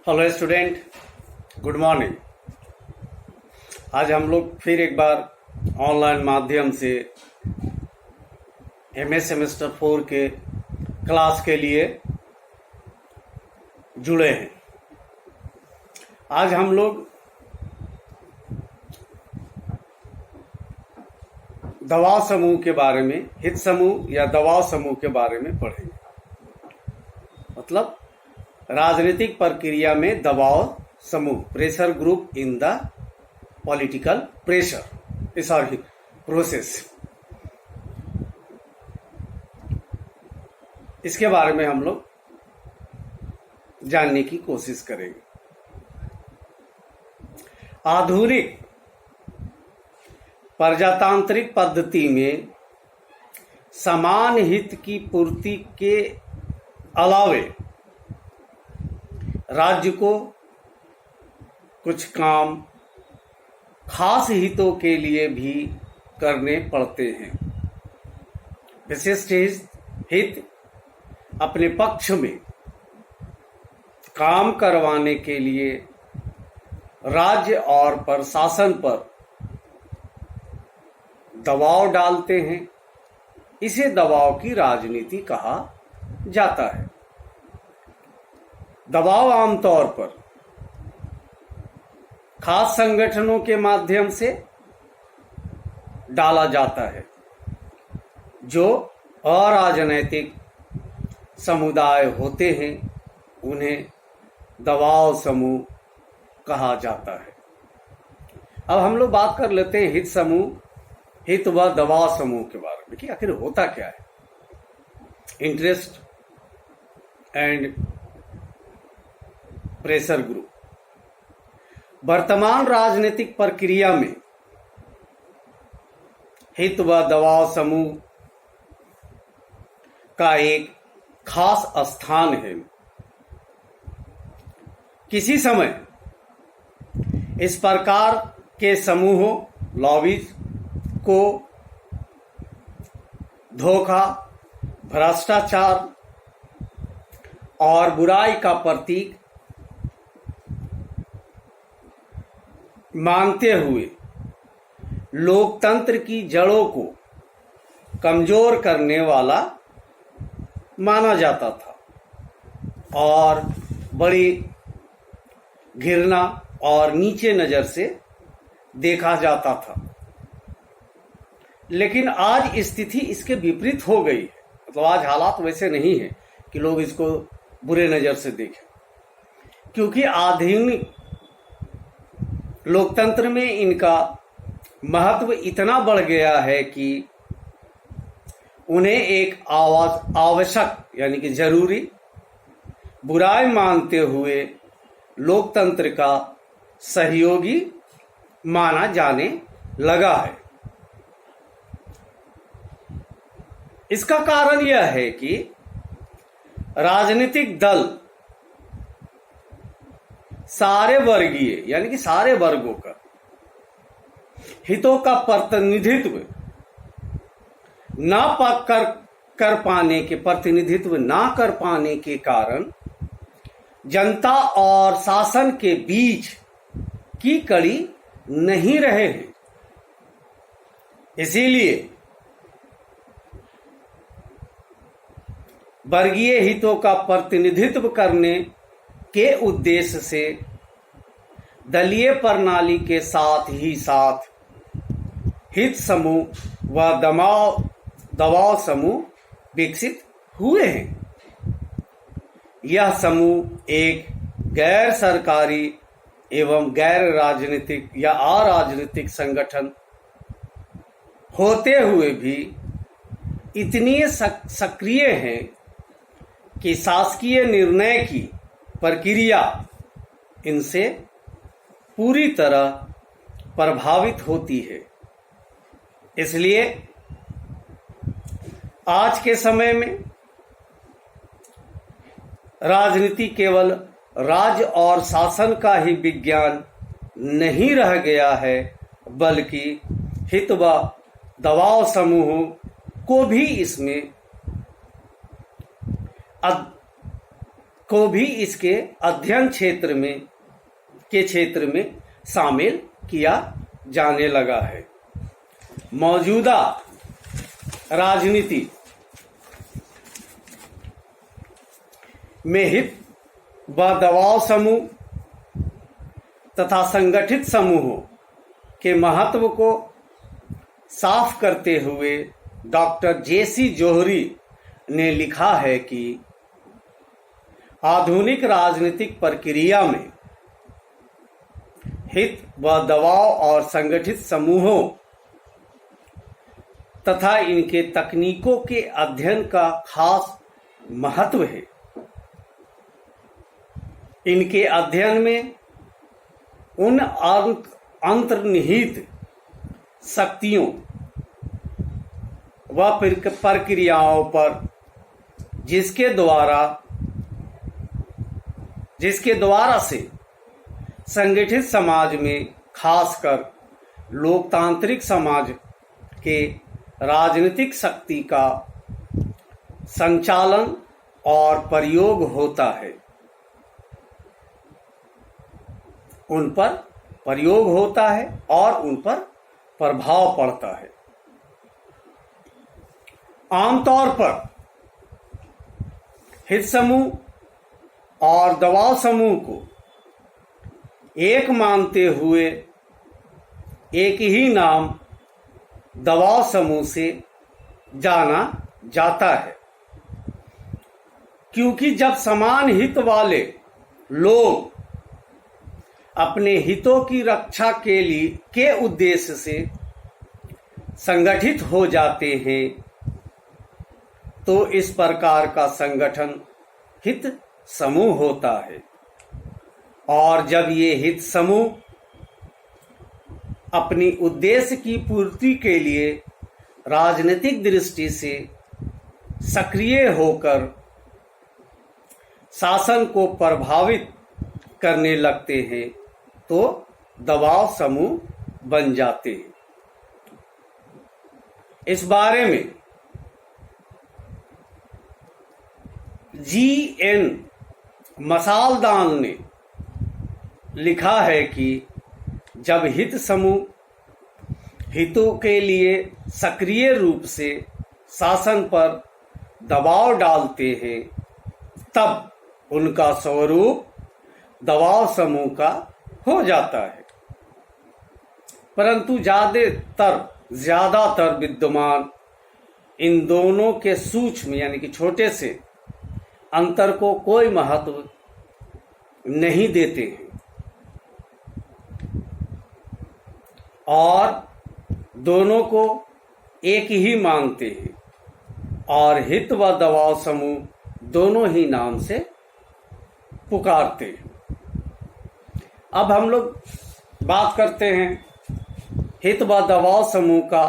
Hello student, good morning. आज हम लोग फिर एक बार ऑनलाइन माध्यम से एमए सेमेस्टर 4 के क्लास के लिए जुड़े हैं। आज हम लोग दबाव समूह के बारे में, हित समूह या दबाव समूह के बारे में पढ़ेंगे। मतलब राजनीतिक प्रक्रिया में दबाव समूह, pressure group in the political process, इसके बारे में हम लोग जानने की कोशिश करेंगे। आधुनिक प्रजातांत्रिक पद्धति में समान हित की पूर्ति के अलावे राज्य को कुछ काम खास हितों के लिए भी करने पड़ते हैं। विशिष्ट हित अपने पक्ष में काम करवाने के लिए राज्य और प्रशासन पर दबाव डालते हैं। इसे दबाव की राजनीति कहा जाता है। दबाव आमतौर पर खास संगठनों के माध्यम से डाला जाता है, जो अराजनैतिक समुदाय होते हैं, उन्हें दबाव समूह कहा जाता है। अब हम लोग बात कर लेते हैं हित समूह, हित व दबाव समूह के बारे में कि आखिर होता क्या है। Interest and pressure group. वर्तमान राजनीतिक प्रक्रिया में हित व दबाव समूह का एक खास स्थान है। किसी समय इस प्रकार के समूहों लॉबीज को धोखा, भ्रष्टाचार और बुराई का प्रतीक मानते हुए लोकतंत्र की जड़ों को कमजोर करने वाला माना जाता था और बड़ी घृणा और नीचे नजर से देखा जाता था। लेकिन आज स्थिति इसके विपरीत हो गई है। मतलब आज हालात वैसे नहीं है कि लोग इसको बुरे नजर से देखें, क्योंकि आधुनिक लोकतंत्र में इनका महत्व इतना बढ़ गया है कि उन्हें एक आवश्यक यानी कि जरूरी बुराई मानते हुए लोकतंत्र का सहयोगी माना जाने लगा है। इसका कारण यह है कि राजनीतिक दल सारे वर्गीय यानी कि सारे वर्गों का हितों का प्रतिनिधित्व ना कर पाने के कारण जनता और शासन के बीच की कड़ी नहीं रहे हैं। इसीलिए वर्गीय हितों का प्रतिनिधित्व करने के उद्देश्य से दलीय प्रणाली के साथ ही साथ हित समूह व दबाव समूह विकसित हुए हैं। यह समूह एक गैर सरकारी एवं गैर राजनीतिक या अराजनीतिक संगठन होते हुए भी इतनी सक्रिय हैं कि शासकीय निर्णय की प्रक्रिया इनसे पूरी तरह प्रभावित होती है। इसलिए आज के समय में राजनीति केवल राज्य और शासन का ही विज्ञान नहीं रह गया है, बल्कि हित व दबाव समूहों को भी इसमें को भी इसके अध्ययन क्षेत्र में शामिल किया जाने लगा है। मौजूदा राजनीति में हित व दबाव समूह तथा संगठित समूहों के महत्व को साफ करते हुए डॉक्टर जे.सी. जोहरी ने लिखा है कि आधुनिक राजनीतिक प्रक्रिया में हित व दबाव और संगठित समूहों तथा इनके तकनीकों के अध्ययन का खास महत्व है। इनके अध्ययन में उन अंतर्निहित शक्तियों व प्रक्रियाओं पर जिसके द्वारा से संगठित समाज में, खासकर लोकतांत्रिक समाज के राजनीतिक शक्ति का संचालन और प्रयोग होता है, उन पर प्रयोग होता है और उन पर प्रभाव पड़ता है। आमतौर पर हित समूह और दबाव समूह को एक मानते हुए एक ही नाम दबाव समूह से जाना जाता है, क्योंकि जब समान हित वाले लोग अपने हितों की रक्षा के उद्देश्य से संगठित हो जाते हैं तो इस प्रकार का संगठन हित समूह होता है। और जब ये हित समूह अपनी उद्देश्य की पूर्ति के लिए राजनीतिक दृष्टि से सक्रिय होकर शासन को प्रभावित करने लगते हैं तो दबाव समूह बन जाते हैं। इस बारे में जी.एन. मसालदान ने लिखा है कि जब हित समूह हितों के लिए सक्रिय रूप से शासन पर दबाव डालते हैं तब उनका स्वरूप दबाव समूह का हो जाता है। परंतु ज्यादातर विद्वान इन दोनों के सूक्ष्म यानी कि छोटे से अंतर को कोई महत्व नहीं देते हैं और दोनों को एक ही मानते हैं और हित व दबाव समूह दोनों ही नाम से पुकारते हैं। अब हम लोग बात करते हैं हित व दबाव समूह का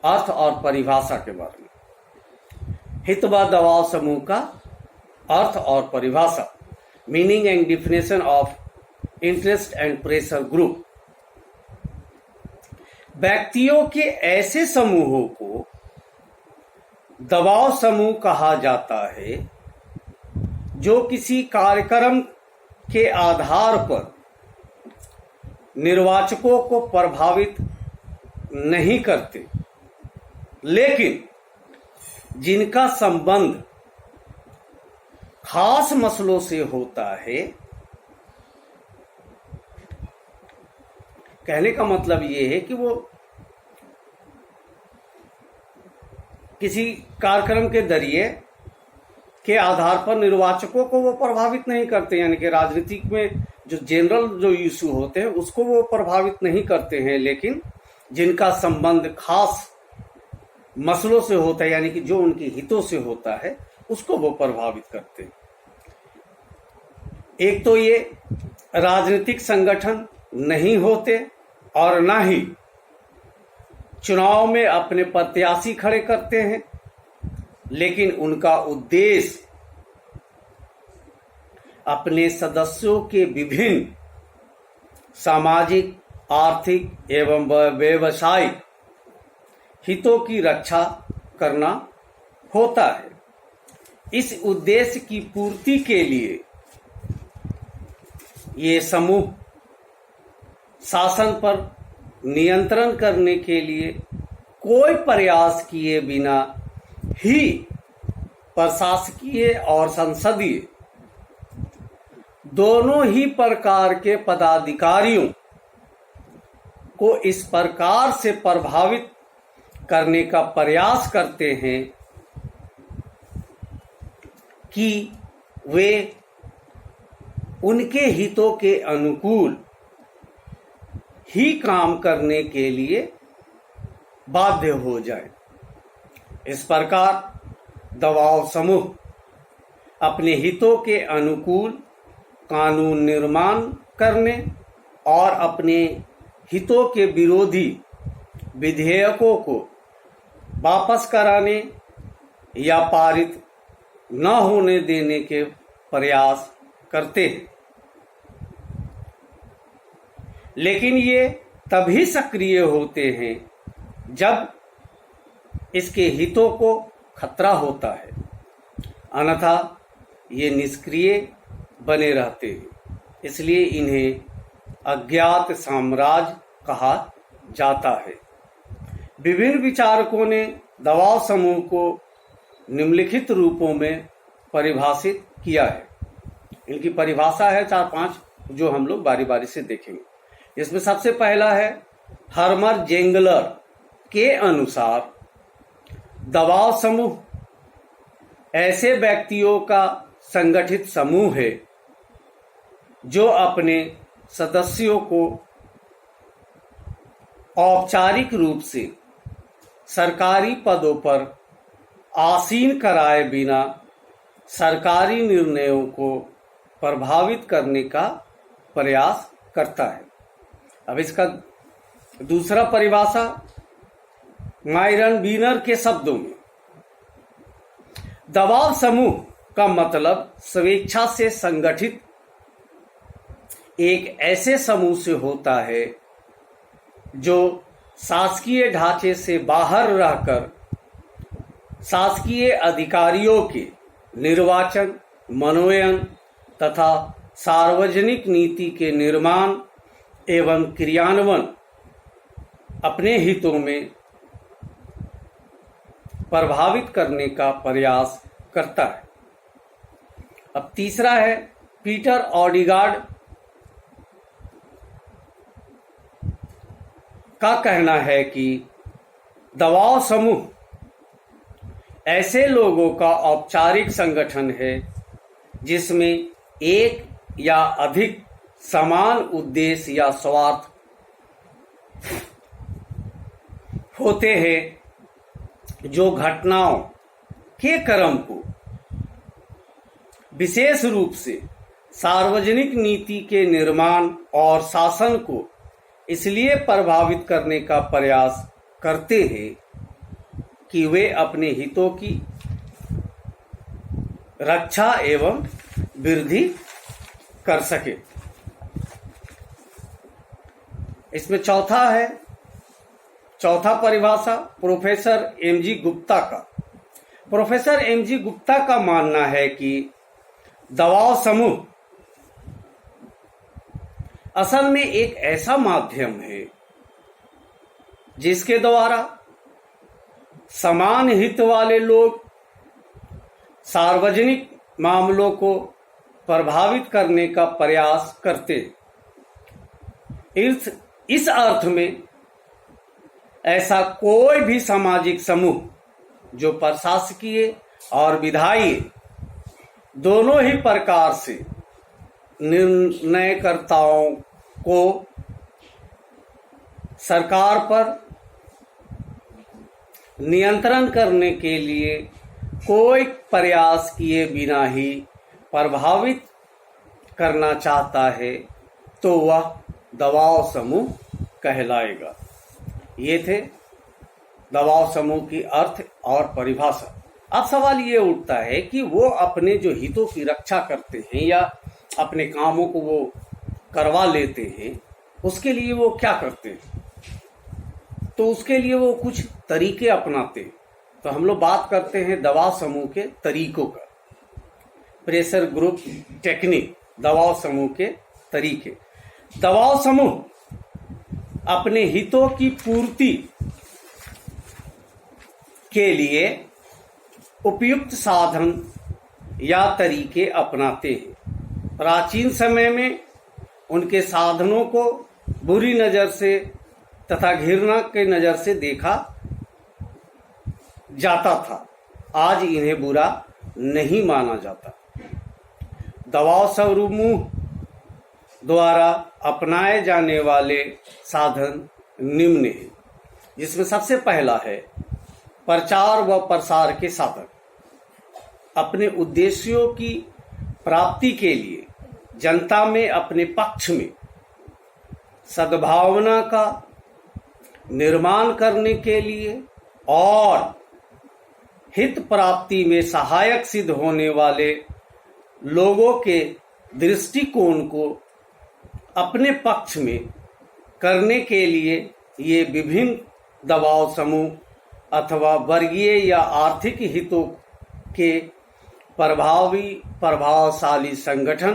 अर्थ और परिभाषा के बारे में। हित व दबाव समूह का अर्थ और परिभाषा, meaning and definition of interest and pressure group. व्यक्तियों के ऐसे समूहों को दबाव समूह कहा जाता है जो किसी कार्यक्रम के आधार पर निर्वाचकों को प्रभावित नहीं करते, लेकिन जिनका संबंध खास मसलों से होता है। कहने का मतलब ये है कि वो किसी कार्यक्रम के जरिए के आधार पर निर्वाचकों को वो प्रभावित नहीं करते, यानी कि राजनीतिक में जो जनरल जो इशू होते हैं उसको वो प्रभावित नहीं करते हैं, लेकिन जिनका संबंध खास मसलों से होता है यानी कि जो उनके हितों से होता है उसको वो प्रभावित करते हैं। एक तो ये राजनीतिक संगठन नहीं होते और ना ही चुनाव में अपने प्रत्याशी खड़े करते हैं, लेकिन उनका उद्देश्य अपने सदस्यों के विभिन्न सामाजिक, आर्थिक एवं व्यवसायिक हितों की रक्षा करना होता है। इस उद्देश्य की पूर्ति के लिए ये समूह शासन पर नियंत्रण करने के लिए कोई प्रयास किए बिना ही प्रशासकीय और संसदीय दोनों ही प्रकार के पदाधिकारियों को इस प्रकार से प्रभावित करने का प्रयास करते हैं कि वे उनके हितों के अनुकूल ही काम करने के लिए बाध्य हो जाए। इस प्रकार दबाव समूह अपने हितों के अनुकूल कानून निर्माण करने और अपने हितों के विरोधी विधेयकों को वापस कराने या पारित न होने देने के प्रयास करते हैं। लेकिन ये तभी सक्रिय होते हैं जब इसके हितों को खतरा होता है, अन्यथा ये निष्क्रिय बने रहते हैं। इसलिए इन्हें अज्ञात साम्राज्य कहा जाता है। विभिन्न विचारकों ने दबाव समूह को निम्नलिखित रूपों में परिभाषित किया है। इनकी परिभाषा है 4-5 जो हम लोग बारी बारी से देखेंगे। इसमें सबसे पहला है हर्मर जेंगलर के अनुसार दबाव समूह ऐसे व्यक्तियों का संगठित समूह है जो अपने सदस्यों को औपचारिक रूप से सरकारी पदों पर आसीन कराए बिना सरकारी निर्णयों को प्रभावित करने का प्रयास करता है। अब इसका दूसरा परिभाषा मायरन वीनर के शब्दों में, दबाव समूह का मतलब स्वेच्छा से संगठित एक ऐसे समूह से होता है जो शासकीय ढांचे से बाहर रहकर शासकीय अधिकारियों के निर्वाचन, मनोनयन तथा सार्वजनिक नीति के निर्माण एवं क्रियान्वयन अपने हितों में प्रभावित करने का प्रयास करता है। अब तीसरा है पीटर ऑडिगार्ड का कहना है कि दबाव समूह ऐसे लोगों का औपचारिक संगठन है जिसमें एक या अधिक समान उद्देश्य या स्वार्थ होते हैं जो घटनाओं के क्रम को विशेष रूप से सार्वजनिक नीति के निर्माण और शासन को इसलिए प्रभावित करने का प्रयास करते हैं कि वे अपने हितों की रक्षा एवं वृद्धि कर सके। इसमें चौथा परिभाषा प्रोफेसर एमजी गुप्ता का। प्रोफेसर एमजी गुप्ता का मानना है कि दबाव समूह असल में एक ऐसा माध्यम है जिसके द्वारा समान हित वाले लोग सार्वजनिक मामलों को प्रभावित करने का प्रयास करते। इस अर्थ में ऐसा कोई भी सामाजिक समूह जो प्रशासकीय और विधायी दोनों ही प्रकार से निर्णयकर्ताओं को सरकार पर नियंत्रण करने के लिए कोई प्रयास किए बिना ही प्रभावित करना चाहता है तो वह दबाव समूह कहलाएगा। ये थे दबाव समूह की अर्थ और परिभाषा। अब सवाल ये उठता है कि वो अपने जो हितों की रक्षा करते हैं या अपने कामों को वो करवा लेते हैं, उसके लिए वो क्या करते हैं? तो उसके लिए वो कुछ तरीके अपनाते हैं। तो हम लोग बात करते हैं दबाव समूह के तरीकों का। प्रेशर ग्रुप टेक्निक, दबाव समूह के तरीके। दबाव समूह अपने हितों की पूर्ति के लिए उपयुक्त साधन या तरीके अपनाते हैं। प्राचीन समय में उनके साधनों को बुरी नजर से तथा घृणा के नजर से देखा जाता था। आज इन्हें बुरा नहीं माना जाता। दबाव समूह द्वारा अपनाए जाने वाले साधन निम्न हैं, जिसमें सबसे पहला है प्रचार व प्रसार के साधन। अपने उद्देश्यों की प्राप्ति के लिए जनता में अपने पक्ष में सद्भावना का निर्माण करने के लिए और हित प्राप्ति में सहायक सिद्ध होने वाले लोगों के दृष्टिकोण को अपने पक्ष में करने के लिए ये विभिन्न दबाव समूह अथवा वर्गीय या आर्थिक हितों के प्रभावशाली संगठन,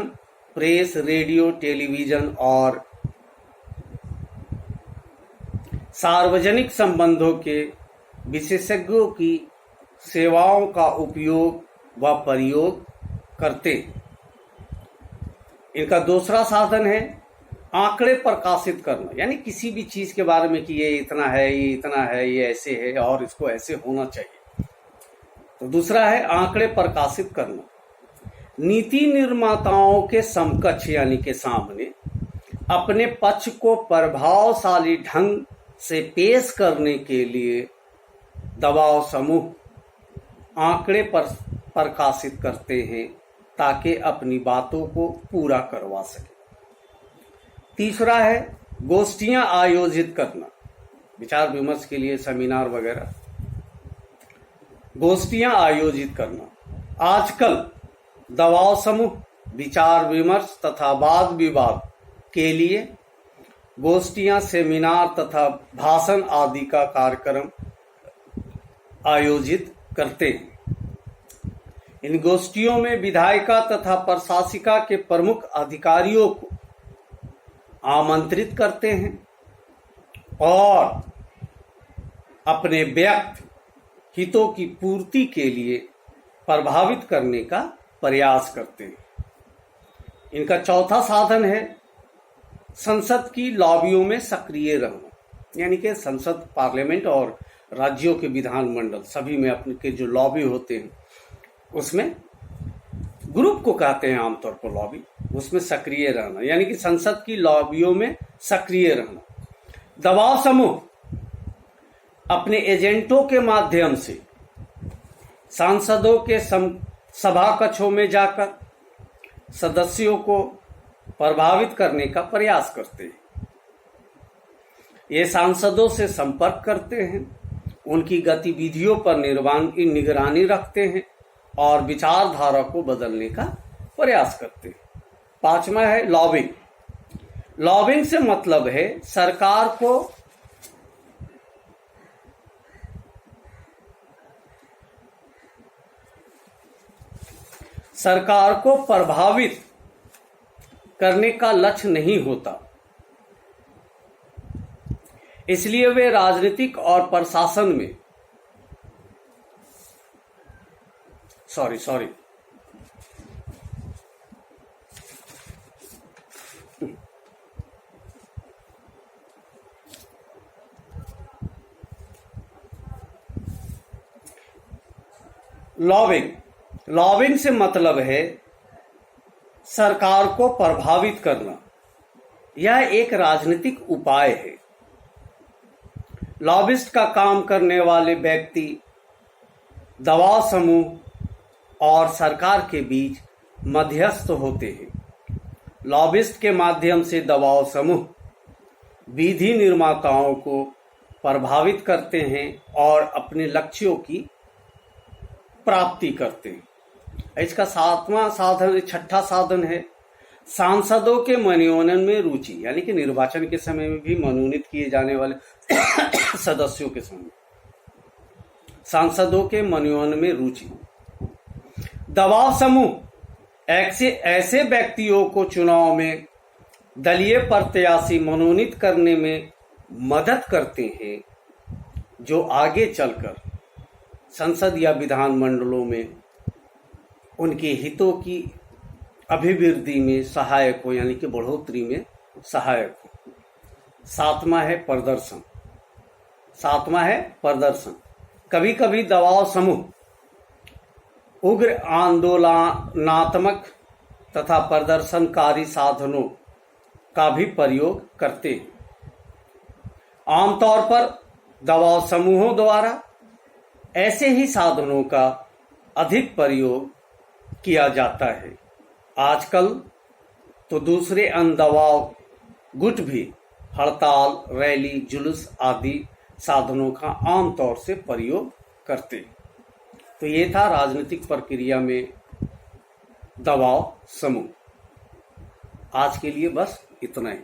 प्रेस, रेडियो, टेलीविजन और सार्वजनिक संबंधों के विशेषज्ञों की सेवाओं का उपयोग व प्रयोग करते हैं। इनका दूसरा साधन है आंकड़े प्रकाशित करना, यानी किसी भी चीज के बारे में कि ये इतना है, ये इतना है, ये ऐसे है और इसको ऐसे होना चाहिए। तो दूसरा है आंकड़े प्रकाशित करना। नीति निर्माताओं के समकक्ष यानी के सामने अपने पक्ष को प्रभावशाली ढंग से पेश करने के लिए दबाव समूह आंकड़े पर प्रकाशित करते हैं ताकि अपनी बातों को पूरा करवा सके। तीसरा है गोष्ठियां आयोजित करना, विचार विमर्श के लिए सेमिनार वगैरह, गोष्ठियां आयोजित करना। आजकल दबाव समूह विचार विमर्श तथा वाद विवाद के लिए गोष्ठियां, सेमिनार तथा भाषण आदि का कार्यक्रम आयोजित करते हैं। इन गोष्ठियों में विधायिका तथा प्रशासिका के प्रमुख अधिकारियों को आमंत्रित करते हैं और अपने व्यक्त हितों की पूर्ति के लिए प्रभावित करने का प्रयास करते हैं। इनका चौथा साधन है संसद की लॉबियों में सक्रिय रहना, यानी कि संसद, पार्लियामेंट और राज्यों के विधानमंडल सभी में अपने के जो लॉबी होते हैं उसमें, ग्रुप को कहते हैं आमतौर पर लॉबी, उसमें सक्रिय रहना, यानी कि संसद की लॉबियों में सक्रिय रहना। दबाव समूह अपने एजेंटों के माध्यम से सांसदों के सभा कक्षों में जाकर सदस्यों को प्रभावित करने का प्रयास करते हैं। ये सांसदों से संपर्क करते हैं, उनकी गतिविधियों पर निगरानी रखते हैं और विचारधारा को बदलने का प्रयास करते हैं। पांचवा है लॉबिंग। लॉबिंग से मतलब है सरकार को प्रभावित करने का लक्ष्य नहीं होता, इसलिए वे राजनीतिक और प्रशासन में सॉरी लॉबिंग से मतलब है सरकार को प्रभावित करना। यह एक राजनीतिक उपाय है। लॉबिस्ट का काम करने वाले व्यक्ति दबाव समूह और सरकार के बीच मध्यस्थ होते हैं। लॉबिस्ट के माध्यम से दबाव समूह विधि निर्माताओं को प्रभावित करते हैं और अपने लक्ष्यों की प्राप्ति करते हैं। इसका छठा साधन है सांसदों के मनोनयन में रुचि, यानी कि निर्वाचन के समय में भी मनोनीत किए जाने वाले सदस्यों के समय सांसदों के मनोनयन में रुचि। दबाव समूह ऐसे ऐसे व्यक्तियों को चुनाव में दलीय प्रत्याशी मनोनीत करने में मदद करते हैं जो आगे चलकर संसद या विधान मंडलों में उनके हितों की अभिवृद्धि में सहायक हो, यानी कि बढ़ोतरी में सहायक हो। सातवां है प्रदर्शन। कभी कभी दबाव समूह उग्र आंदोलनात्मक तथा प्रदर्शनकारी साधनों का भी प्रयोग करते हैं। आमतौर पर दबाव समूहों द्वारा ऐसे ही साधनों का अधिक प्रयोग किया जाता है। आजकल तो दूसरे अन्य दबाव गुट भी हड़ताल, रैली, जुलूस आदि साधनों का आमतौर से प्रयोग करते हैं। तो ये था राजनीतिक प्रक्रिया में दबाव समूह। आज के लिए बस इतना ही।